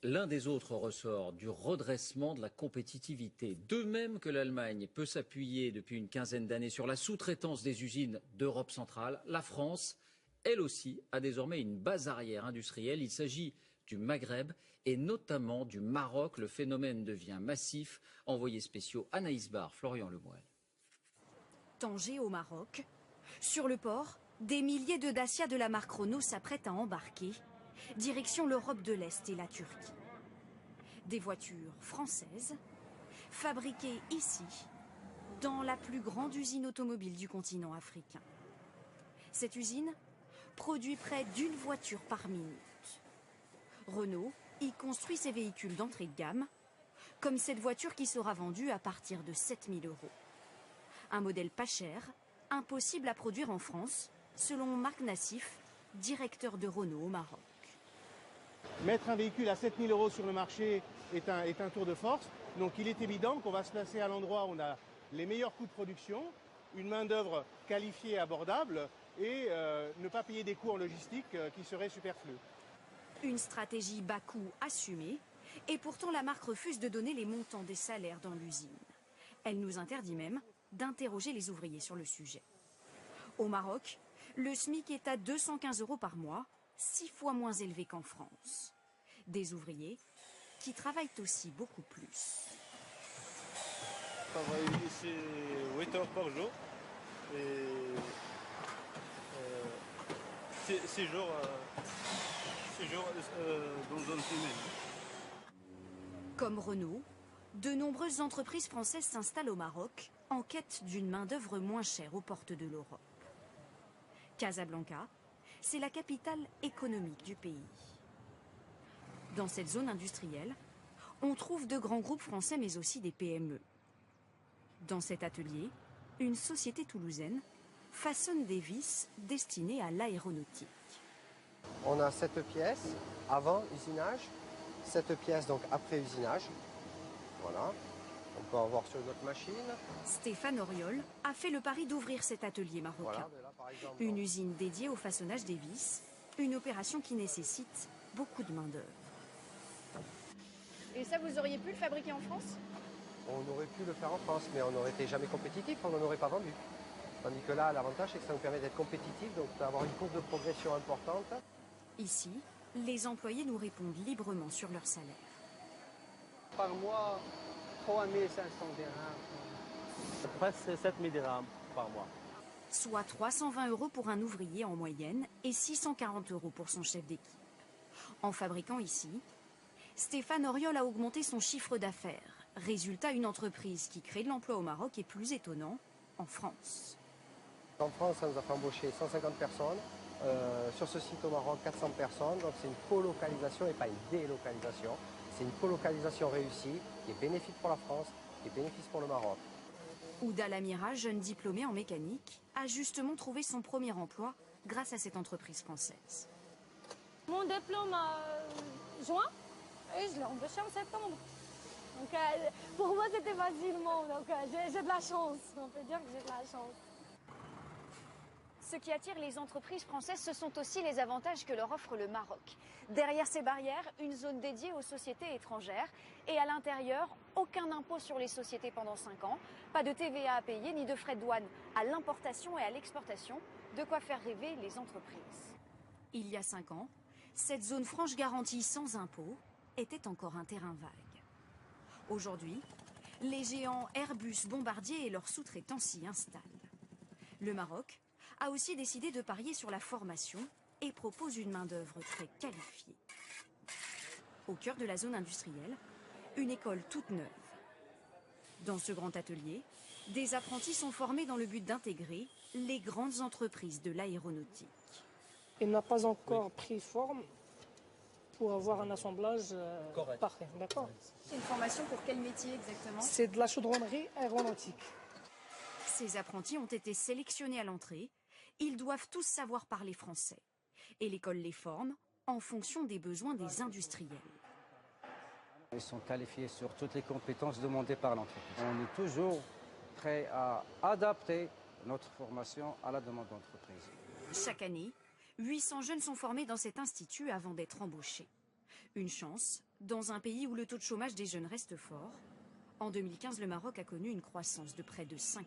l'un des autres ressorts du redressement de la compétitivité. De même que l'Allemagne peut s'appuyer depuis une quinzaine d'années sur la sous-traitance des usines d'Europe centrale, la France, elle aussi, a désormais une base arrière industrielle. Il s'agit du Maghreb et notamment du Maroc. Le phénomène devient massif. Envoyés spéciaux Anaïs Barre, Florian Lemoyle. Tanger au Maroc. Sur le port, des milliers de Dacia de la marque Renault s'apprêtent à embarquer. Direction l'Europe de l'Est et la Turquie. Des voitures françaises, fabriquées ici, dans la plus grande usine automobile du continent africain. Cette usine produit près d'une voiture par minute. Renault y construit ses véhicules d'entrée de gamme, comme cette voiture qui sera vendue à partir de 7 000 €. Un modèle pas cher, impossible à produire en France, selon Marc Nassif, directeur de Renault au Maroc. Mettre un véhicule à 7 000 € sur le marché est un tour de force. Donc il est évident qu'on va se placer à l'endroit où on a les meilleurs coûts de production, une main-d'œuvre qualifiée et abordable et ne pas payer des coûts en logistique qui seraient superflus. Une stratégie bas coût assumée, et pourtant la marque refuse de donner les montants des salaires dans l'usine. Elle nous interdit même d'interroger les ouvriers sur le sujet. Au Maroc, le SMIC est à 215 € par mois, 6 fois moins élevé qu'en France. Des ouvriers qui travaillent aussi beaucoup plus. Je travaille ici 8 heures par jour et 6 jours dans une semaine. Comme Renault, de nombreuses entreprises françaises s'installent au Maroc en quête d'une main-d'œuvre moins chère aux portes de l'Europe. Casablanca, c'est la capitale économique du pays. Dans cette zone industrielle, on trouve de grands groupes français mais aussi des PME. Dans cet atelier, une société toulousaine façonne des vis destinées à l'aéronautique. On a 7 pièces avant usinage, 7 pièces donc après usinage. Voilà, on peut en voir sur notre machine. Stéphane Auriol a fait le pari d'ouvrir cet atelier marocain. Voilà, là, par exemple, une usine dédiée au façonnage des vis, une opération qui nécessite beaucoup de main-d'œuvre. Et ça, vous auriez pu le fabriquer en France? On aurait pu le faire en France, mais on n'aurait été jamais compétitif, on n'en aurait pas vendu. Tandis que là, l'avantage, c'est que ça nous permet d'être compétitif, donc d'avoir une courbe de progression importante. Ici, les employés nous répondent librement sur leur salaire. Par mois, 3 500 dirhams. Presque 7 000 dirhams par mois. Soit 320 € pour un ouvrier en moyenne et 640 € pour son chef d'équipe. En fabriquant ici, Stéphane Auriol a augmenté son chiffre d'affaires. Résultat, une entreprise qui crée de l'emploi au Maroc et, plus étonnant, en France. En France, ça nous a fait embaucher 150 personnes. Sur ce site au Maroc, 400 personnes. Donc c'est une colocalisation et pas une délocalisation. C'est une colocalisation réussie qui est bénéfique pour la France, qui est bénéfique pour le Maroc. Ouda Lamira, jeune diplômée en mécanique, a justement trouvé son premier emploi grâce à cette entreprise française. Mon diplôme juin et je l'ai embauché en septembre. Donc pour moi c'était facilement, donc j'ai de la chance, on peut dire que j'ai de la chance. Ce qui attire les entreprises françaises, ce sont aussi les avantages que leur offre le Maroc. Derrière ces barrières, une zone dédiée aux sociétés étrangères. Et à l'intérieur, aucun impôt sur les sociétés pendant 5 ans. Pas de TVA à payer, ni de frais de douane à l'importation et à l'exportation. De quoi faire rêver les entreprises. Il y a 5 ans, cette zone franche garantie sans impôt était encore un terrain vague. Aujourd'hui, les géants Airbus, Bombardier et leurs sous-traitants s'y installent. Le Maroc a aussi décidé de parier sur la formation et propose une main-d'œuvre très qualifiée. Au cœur de la zone industrielle, une école toute neuve. Dans ce grand atelier, des apprentis sont formés dans le but d'intégrer les grandes entreprises de l'aéronautique. Il n'a pas encore pris forme pour avoir un assemblage parfait. D'accord. C'est une formation pour quel métier exactement? C'est de la chaudronnerie aéronautique. Ces apprentis ont été sélectionnés à l'entrée. Ils doivent tous savoir parler français. Et l'école les forme en fonction des besoins des industriels. Ils sont qualifiés sur toutes les compétences demandées par l'entreprise. On est toujours prêt à adapter notre formation à la demande d'entreprise. Chaque année, 800 jeunes sont formés dans cet institut avant d'être embauchés. Une chance, dans un pays où le taux de chômage des jeunes reste fort. En 2015, le Maroc a connu une croissance de près de 5%.